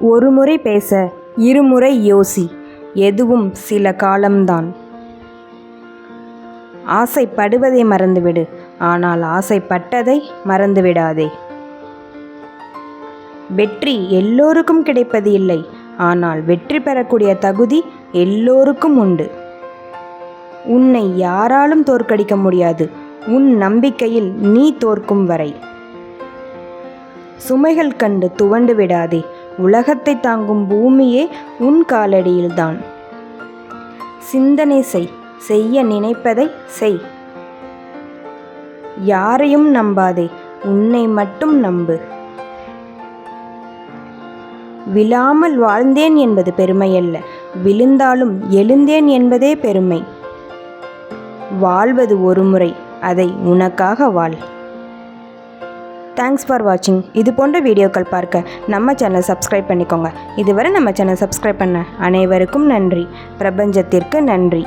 ஒரு முறை பேச இருமுறை யோசி, எதுவும் சில காலம்தான். ஆசைப்படுவதை மறந்துவிடு, ஆனால் ஆசைப்பட்டதை மறந்துவிடாதே. வெற்றி எல்லோருக்கும் கிடைப்பது இல்லை, ஆனால் வெற்றி பெறக்கூடிய தகுதி எல்லோருக்கும் உண்டு. உன்னை யாராலும் தோற்கடிக்க முடியாது, உன் நம்பிக்கையில் நீ தோற்கும் வரை. சுமைகள் கண்டு துவண்டு விடாதே, உலகத்தை தாங்கும் பூமியே உன் காலடியில்தான். சிந்தனை செய், செய்ய நினைப்பதை செய். யாரையும் நம்பாதே, உன்னை மட்டும் நம்பு. விழாமல் வாழ்ந்தேன் என்பது பெருமையல்ல, விழுந்தாலும் எழுந்தேன் என்பதே பெருமை. வாழ்வது ஒரு முறை, அதை உனக்காக வாழ். தேங்க்ஸ் ஃபார் வாட்சிங். இது போன்ற வீடியோக்கள் பார்க்க நம்ம சேனல் சப்ஸ்கிரைப் பண்ணிக்கோங்க. இதுவரை நம்ம சேனல் சப்ஸ்கிரைப் பண்ண அனைவருக்கும் நன்றி. பிரபஞ்சத்திற்கு நன்றி.